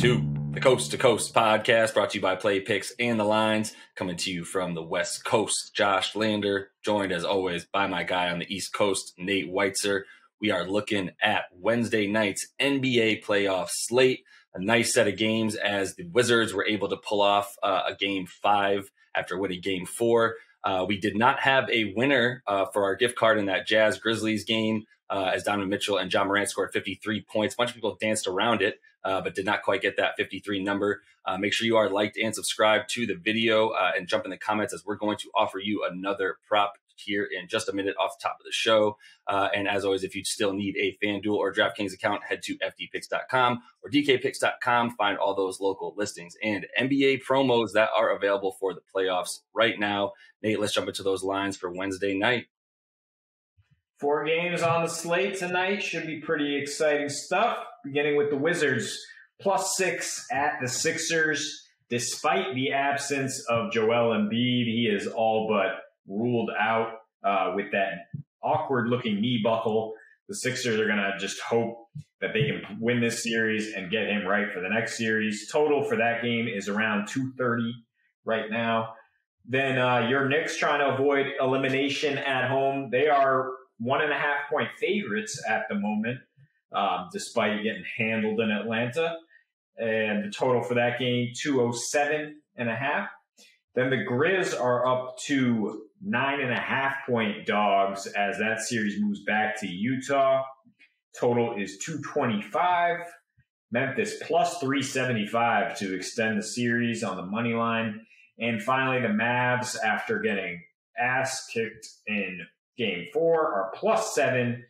The Coast to Coast podcast, brought to you by Play Picks and the Lines, coming to you from the West Coast. Josh Lander, joined as always by my guy on the East Coast, Nate Weitzer. We are looking at Wednesday night's NBA playoff slate. A nice set of games as the Wizards were able to pull off a Game 5 after winning Game 4. We did not have a winner for our gift card in that Jazz Grizzlies game, as Donovan Mitchell and John Morant scored 53 points. A bunch of people danced around it, but did not quite get that 53 number. Make sure you are liked and subscribed to the video and jump in the comments as we're going to offer you another prop here in just a minute off the top of the show. And as always, if you still need a FanDuel or DraftKings account, head to fdpicks.com or dkpicks.com. Find all those local listings and NBA promos that are available for the playoffs right now. Nate, let's jump into those lines for Wednesday night. 4 games on the slate tonight. Should be pretty exciting stuff. Beginning with the Wizards, +6 at the Sixers. Despite the absence of Joel Embiid, he is all but ruled out with that awkward-looking knee buckle. The Sixers are going to just hope that they can win this series and get him right for the next series. Total for that game is around 230 right now. Then your Knicks, trying to avoid elimination at home. They are 1.5-point favorites at the moment, despite getting handled in Atlanta. And the total for that game, 207.5. Then the Grizz are up to 9.5-point dogs as that series moves back to Utah. Total is 225. Memphis +375 to extend the series on the money line. And finally, the Mavs, after getting ass kicked in Game 4, are +7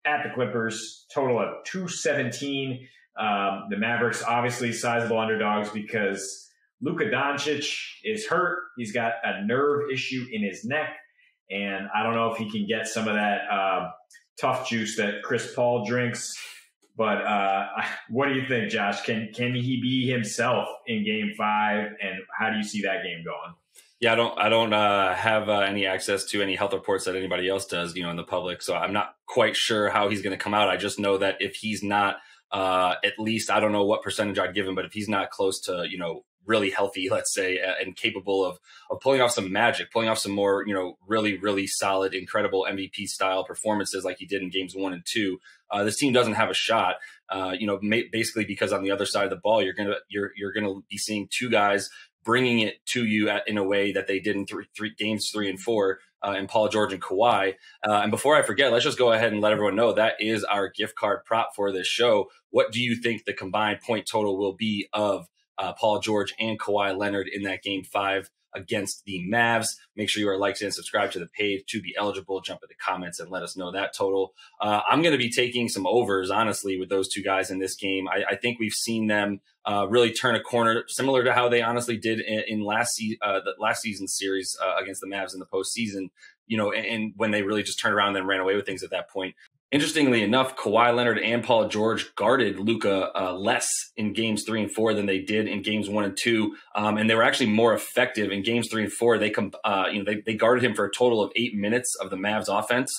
at the Clippers. Total of 217. The Mavericks, obviously sizable underdogs because Luka Doncic is hurt. He's got a nerve issue in his neck, and I don't know if he can get some of that tough juice that Chris Paul drinks. But what do you think, Josh? Can he be himself in Game 5, and how do you see that game going? Yeah, I don't have any access to any health reports that anybody else does, in the public. So I'm not quite sure how he's going to come out. I just know that if he's not at least, I don't know what percentage I'd give him, but if he's not close to, really healthy, let's say, and capable of pulling off some magic, pulling off some more, really, really solid, incredible MVP style performances like he did in games 1 and 2, this team doesn't have a shot. Basically because on the other side of the ball, you're gonna be seeing two guys bringing it to you in a way that they did in games 3 and 4, and Paul George and Kawhi. And before I forget, let's just go ahead and let everyone know that is our gift card prop for this show. What do you think the combined point total will be of Paul George and Kawhi Leonard in that Game 5 against the Mavs? Make sure you are liked and subscribed to the page to be eligible. Jump in the comments and let us know that total. I'm going to be taking some overs, honestly, with those two guys in this game. I think we've seen them really turn a corner, similar to how they honestly did in the last season's series against the Mavs in the postseason, and when they really just turned around and then ran away with things at that point. Interestingly enough, Kawhi Leonard and Paul George guarded Luka less in games 3 and 4 than they did in games 1 and 2, and they were actually more effective in games 3 and 4. They guarded him for a total of 8 minutes of the Mavs offense,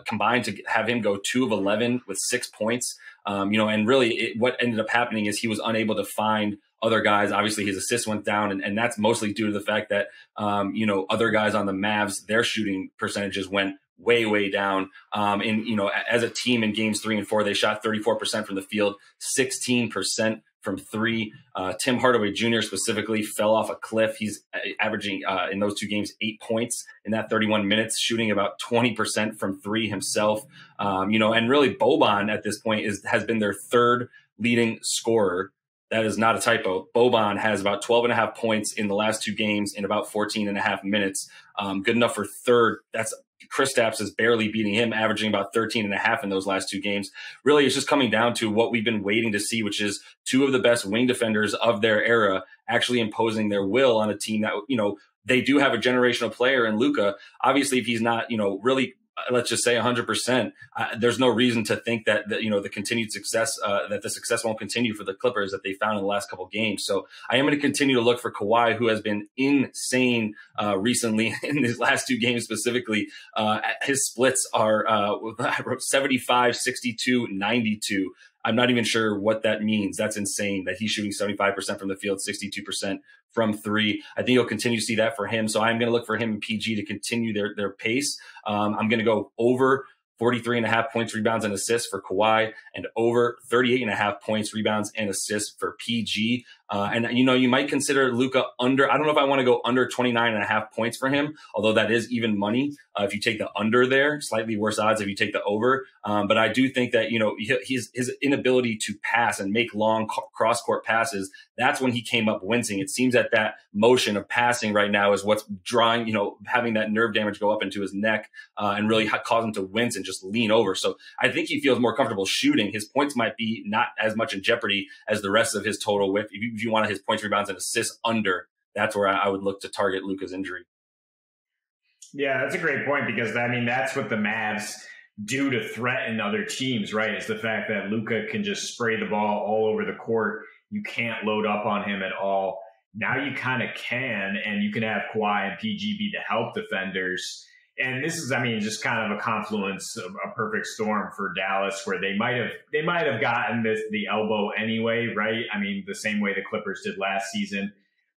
combined to have him go 2 of 11 with 6 points. And really, what ended up happening is he was unable to find other guys. Obviously, his assists went down, and that's mostly due to the fact that other guys on the Mavs, their shooting percentages went way down. As a team in games 3 and 4, they shot 34% from the field, 16% from 3. Tim Hardaway Jr. specifically fell off a cliff. He's averaging in those 2 games 8 points in that 31 minutes, shooting about 20% from 3 himself. And really Boban at this point has been their 3rd leading scorer. That is not a typo. Boban has about 12.5 points in the last 2 games in about 14.5 minutes. Good enough for 3rd. That's Kristaps is barely beating him, averaging about 13.5 in those last 2 games. Really, it's just coming down to what we've been waiting to see, which is 2 of the best wing defenders of their era actually imposing their will on a team that, they do have a generational player in Luka. Obviously, if he's not, really, let's just say 100%, there's no reason to think that the continued success, that the success won't continue for the Clippers that they found in the last couple of games. So I am going to continue to look for Kawhi, who has been insane recently in his last 2 games specifically. His splits are 75, 62, 92. I'm not even sure what that means. That's insane that he's shooting 75% from the field, 62% from three. I think you'll continue to see that for him. So I'm going to look for him and PG to continue their pace. I'm going to go over 43.5 points, rebounds, and assists for Kawhi, and over 38.5 points, rebounds, and assists for PG. And, you might consider Luka under. I don't know if I want to go under 29.5 points for him, although that is even money. If you take the under there, slightly worse odds if you take the over. But I do think that, his inability to pass and make long cross-court passes, that's when he came up wincing. It seems that motion of passing right now is what's drawing, having that nerve damage go up into his neck and really cause him to wince and just lean over. So I think he feels more comfortable shooting. His points might be not as much in jeopardy as the rest of his total with. If you want his points, rebounds, and assists under, that's where I would look to target Luka's injury. Yeah, that's a great point because, that's what the Mavs do to threaten other teams, right? Is the fact that Luka can just spray the ball all over the court. You can't load up on him at all. Now you kind of can, and you can have Kawhi and PG be the help defenders. And this is, just kind of a confluence of a perfect storm for Dallas, where they might have gotten the elbow anyway, right? The same way the Clippers did last season,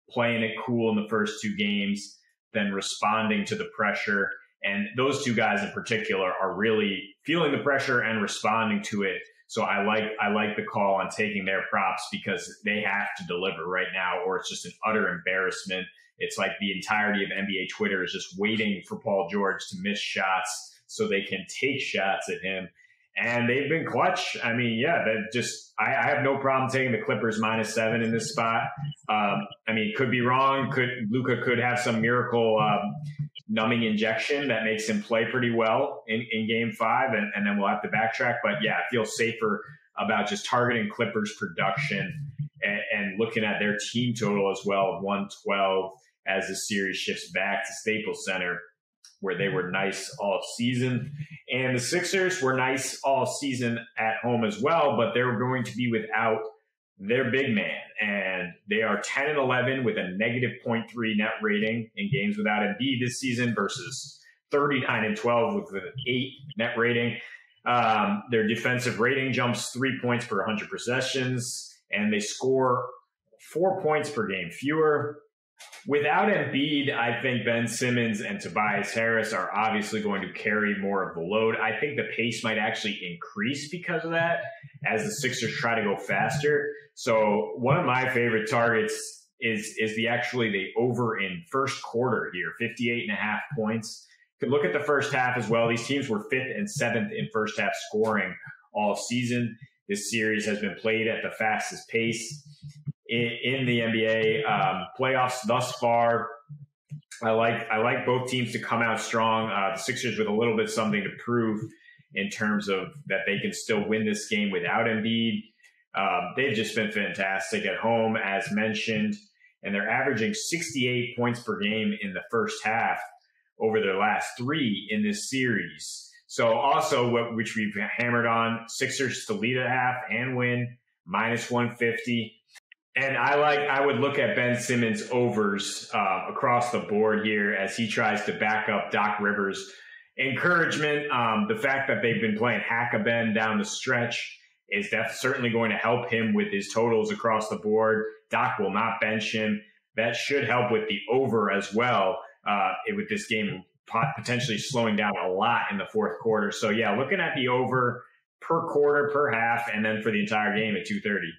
playing it cool in the first two games, then responding to the pressure. And those two guys in particular are really feeling the pressure and responding to it. So I like the call on taking their props because they have to deliver right now, or it's just an utter embarrassment. It's like the entirety of NBA Twitter is just waiting for Paul George to miss shots so they can take shots at him. And they've been clutch. I have no problem taking the Clippers -7 in this spot. Could be wrong. Luka could have some miracle numbing injection that makes him play pretty well in game 5, and then we'll have to backtrack. But yeah, I feel safer about just targeting Clippers production and looking at their team total as well of 112 as the series shifts back to Staples Center, where they were nice all season. And the Sixers were nice all season at home as well, but they're going to be without their big man. And they are 10-11 with a -0.3 net rating in games without Embiid this season versus 39-12 with an 8 net rating. Their defensive rating jumps 3 points per 100 possessions, and they score 4 points per game fewer. Without Embiid, I think Ben Simmons and Tobias Harris are obviously going to carry more of the load. I think the pace might actually increase because of that as the Sixers try to go faster. So one of my favorite targets is the over in first quarter here, 58.5 points. You could look at the first half as well. These teams were 5th and 7th in first half scoring all season. This series has been played at the fastest pace in the NBA playoffs thus far. I like both teams to come out strong. The Sixers with a little bit something to prove in terms of that they can still win this game without Embiid. They've just been fantastic at home, as mentioned, and they're averaging 68 points per game in the first half over their last 3 in this series. So also, which we've hammered on, Sixers to lead at half and win, -150. And I would look at Ben Simmons overs across the board here as he tries to back up Doc Rivers' encouragement. The fact that they've been playing hack-a-ben down the stretch is certainly going to help him with his totals across the board. Doc will not bench him. That should help with the over as well, with this game potentially slowing down a lot in the fourth quarter. So, yeah, looking at the over per quarter, per half, and then for the entire game at 230.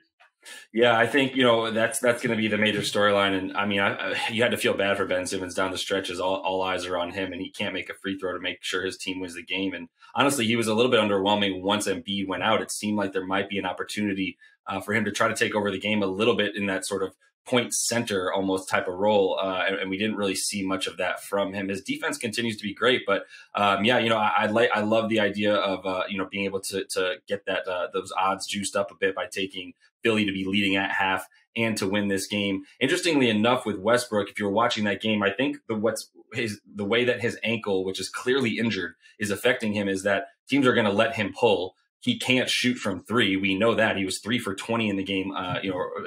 Yeah, I think, that's going to be the major storyline. And you had to feel bad for Ben Simmons down the stretch as all eyes are on him and he can't make a free throw to make sure his team wins the game. And honestly, he was a little bit underwhelming once Embiid went out. It seemed like there might be an opportunity for him to try to take over the game a little bit in that sort of point center almost type of role. And we didn't really see much of that from him. His defense continues to be great, but I love the idea of, being able to get that, those odds juiced up a bit by taking Philly to be leading at half and to win this game. Interestingly enough, with Westbrook, if you were watching that game, I think the way that his ankle, which is clearly injured, is affecting him is that teams are going to let him pull. He can't shoot from 3. We know that. He was 3 for 20 in the game,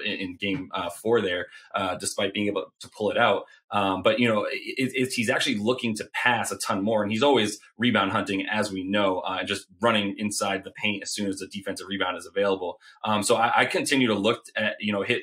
in game 4 there, despite being able to pull it out. But, he's actually looking to pass a ton more, and he's always rebound hunting, as we know, just running inside the paint as soon as the defensive rebound is available. So I continue to look at,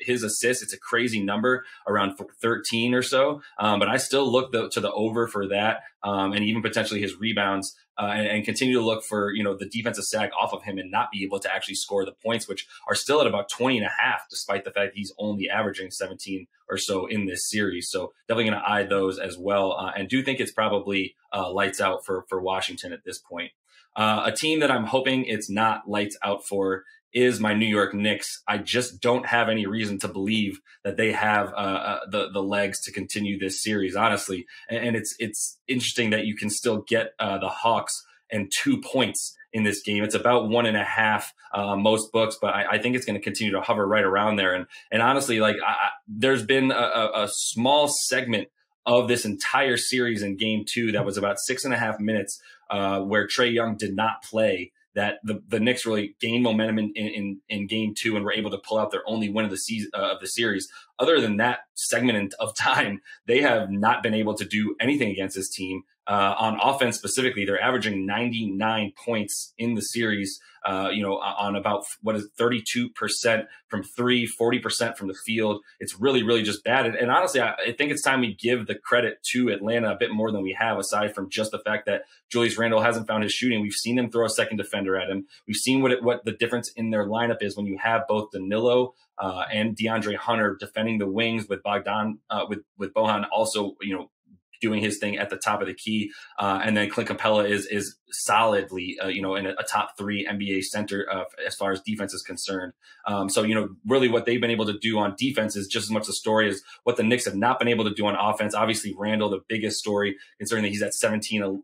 his assists. It's a crazy number, around 13 or so. But I still look to the over for that, and even potentially his rebounds. And continue to look for, the defensive sag off of him and not be able to actually score the points, which are still at about 20.5, despite the fact he's only averaging 17 or so in this series. So definitely going to eye those as well. And do think it's probably lights out for Washington at this point. A team that I'm hoping it's not lights out for is my New York Knicks. I just don't have any reason to believe that they have the legs to continue this series, honestly. And it's interesting that you can still get the Hawks and 2 points in this game. It's about 1.5 most books, but I think it's going to continue to hover right around there. And honestly, there's been a small segment of this entire series in game 2 that was about 6.5 minutes where Trae Young did not play, that the Knicks really gained momentum in game 2 and were able to pull out their only win of the series. Other than that segment of time, they have not been able to do anything against this team. On offense specifically, they're averaging 99 points in the series, on about 32% from 3, 40% from the field. It's really, really just bad. And honestly, I think it's time we give the credit to Atlanta a bit more than we have, aside from just the fact that Julius Randle hasn't found his shooting. We've seen them throw a second defender at him. We've seen what the difference in their lineup is when you have both Danilo and DeAndre Hunter defending the wings, with Bogdan, with Bohan also, doing his thing at the top of the key. And then Clint Capella is solidly, in a top 3 NBA center as far as defense is concerned. So, really what they've been able to do on defense is just as much the story as what the Knicks have not been able to do on offense. Obviously, Randall, the biggest story, considering that he's at 17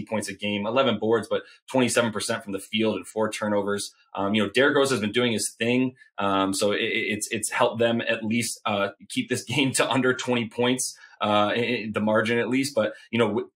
points a game, 11 boards, but 27% from the field and 4 turnovers. Derrick Rose has been doing his thing. So it's helped them at least keep this game to under 20 points. The margin at least, but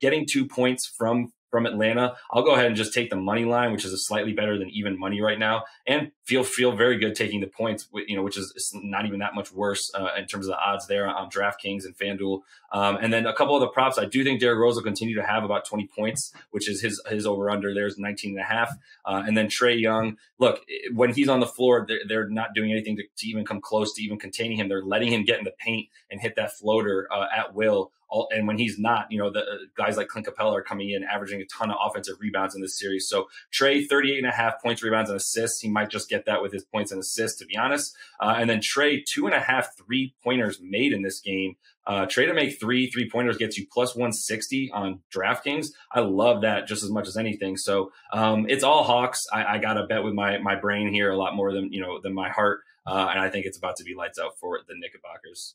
getting 2 points from Atlanta, I'll go ahead and just take the money line, which is slightly better than even money right now, and feel very good taking the points, which is not even that much worse in terms of the odds there on DraftKings and FanDuel. And then a couple of the props, I do think Derrick Rose will continue to have about 20 points, which is his over under. There's 19.5. And then Trae Young, look, when he's on the floor, they're not doing anything to even come close to even containing him. They're letting him get in the paint and hit that floater at will. And when he's not, the guys like Clint Capella are coming in, averaging a ton of offensive rebounds in this series. So Trae, 38.5 points, rebounds, and assists. He might just get that with his points and assists, to be honest. And then Trae, 2.5 3-pointers made in this game. Trae to make 3 3-pointers gets you plus 160 on DraftKings. I love that just as much as anything. So it's all Hawks. I got to bet with my brain here a lot more than my heart. And I think it's about to be lights out for the Knickerbockers.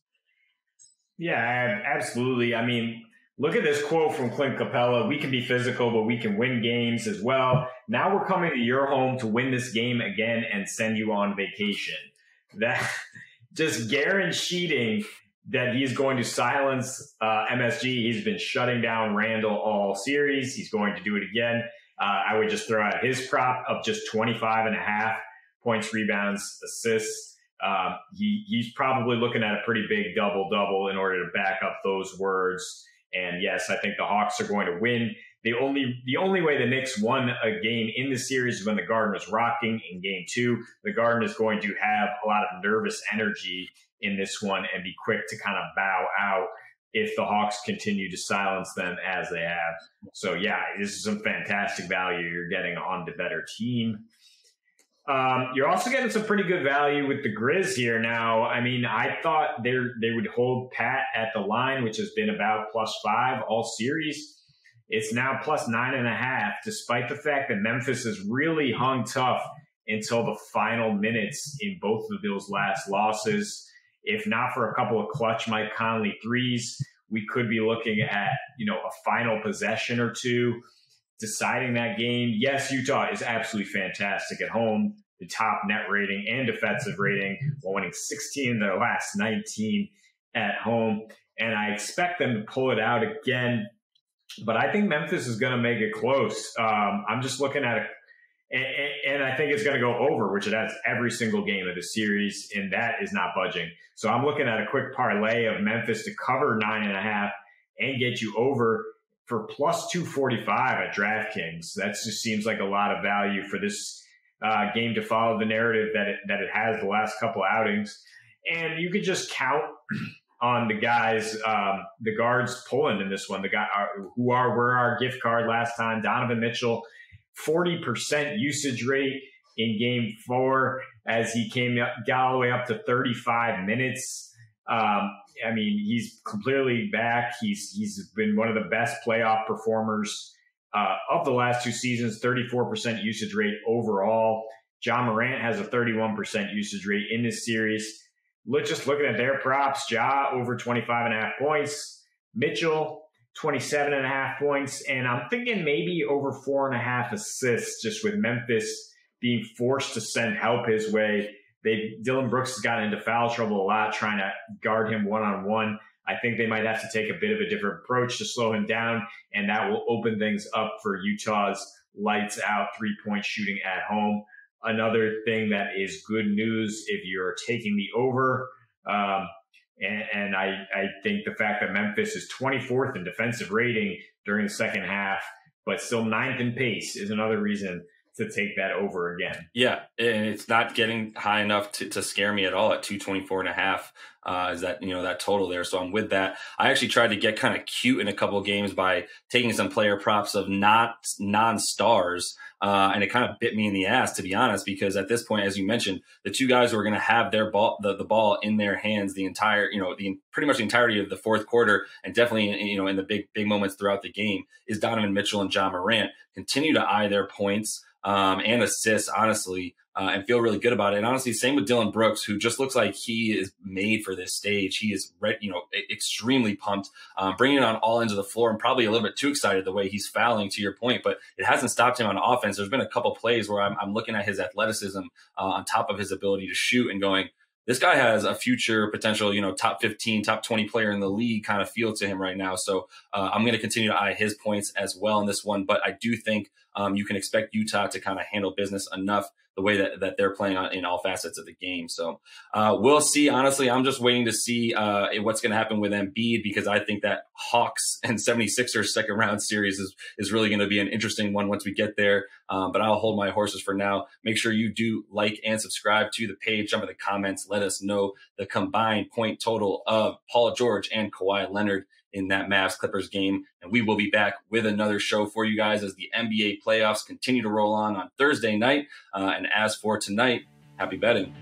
Yeah, absolutely. I mean, look at this quote from Clint Capella. We can be physical, but we can win games as well. Now we're coming to your home to win this game again and send you on vacation. That just guaranteeing that he's going to silence MSG. He's been shutting down Randall all series. He's going to do it again. I would just throw out his prop of just 25.5 points, rebounds, assists. He's probably looking at a pretty big double-double in order to back up those words. And yes, I think the Hawks are going to win. The only way the Knicks won a game in the series is when the Garden was rocking in game 2. The Garden is going to have a lot of nervous energy in this one and be quick to kind of bow out if the Hawks continue to silence them as they have. So yeah, this is some fantastic value you're getting on the better team. You're also getting some pretty good value with the Grizz here now. I mean, I thought they would hold pat at the line, which has been about +5 all series. It's now +9.5, despite the fact that Memphis has really hung tough until the final minutes in both of those last losses. If not for a couple of clutch Mike Conley threes, we could be looking at, a final possession or two deciding that game. Yes, Utah is absolutely fantastic at home. The top net rating and defensive rating, while winning 16 of their last 19 at home. And I expect them to pull it out again. But I think Memphis is going to make it close. I'm just looking at And I think it's going to go over, which it has every single game of the series, and that is not budging. So I'm looking at a quick parlay of Memphis to cover 9.5 and get you over for plus 245 at DraftKings. That just seems like a lot of value for this game to follow the narrative that it has the last couple outings. And you could just count on the guys, the guards pulling in this one. The guy who were our gift card last time, Donovan Mitchell, 40% usage rate in game 4 as he got all the way up to 35 minutes. I mean, he's clearly back. He's been one of the best playoff performers of the last 2 seasons, 34% usage rate overall. John Morant has a 31% usage rate in this series. Just looking at their props, Ja over 25.5 points, Mitchell 27.5 points, and I'm thinking maybe over 4.5 assists, just with Memphis being forced to send help his way. Dylan Brooks has gotten into foul trouble a lot trying to guard him one-on-one. I think they might have to take a bit of a different approach to slow him down, and that will open things up for Utah's lights out 3-point shooting at home. Another thing that is good news if you're taking the over, and I think the fact that Memphis is 24th in defensive rating during the second half, but still 9th in pace is another reason to take that over again. Yeah, and it's not getting high enough to scare me at all at 224.5 is that, that total there. So I'm with that. I actually tried to get kind of cute in a couple of games by taking some player props of non-stars, and it kind of bit me in the ass, to be honest, because at this point, as you mentioned, the 2 guys who are going to have their ball, the ball in their hands the entire, pretty much the entirety of the fourth quarter, and definitely, in the big moments throughout the game, is Donovan Mitchell and John Morant. Continue to eye their points and assists, honestly, and feel really good about it. And honestly, same with Dylan Brooks, who just looks like he is made for this stage. He is, extremely pumped, bringing it on all ends of the floor, and probably a little bit too excited the way he's fouling, to your point. But it hasn't stopped him on offense. There's been a couple plays where I'm looking at his athleticism on top of his ability to shoot and going, this guy has a future potential, top 15, top 20 player in the league kind of feel to him right now. So I'm going to continue to eye his points as well in this one. But I do think you can expect Utah to kind of handle business enough the way that they're playing in all facets of the game. So we'll see. Honestly, I'm just waiting to see what's going to happen with Embiid, because I think that Hawks and 76ers second round series is really going to be an interesting one once we get there. But I'll hold my horses for now. Make sure you do like and subscribe to the page. Jump in the comments. Let us know the combined point total of Paul George and Kawhi Leonard in that Mavs-Clippers game. And we will be back with another show for you guys as the NBA playoffs continue to roll on Thursday night. And as for tonight, happy betting.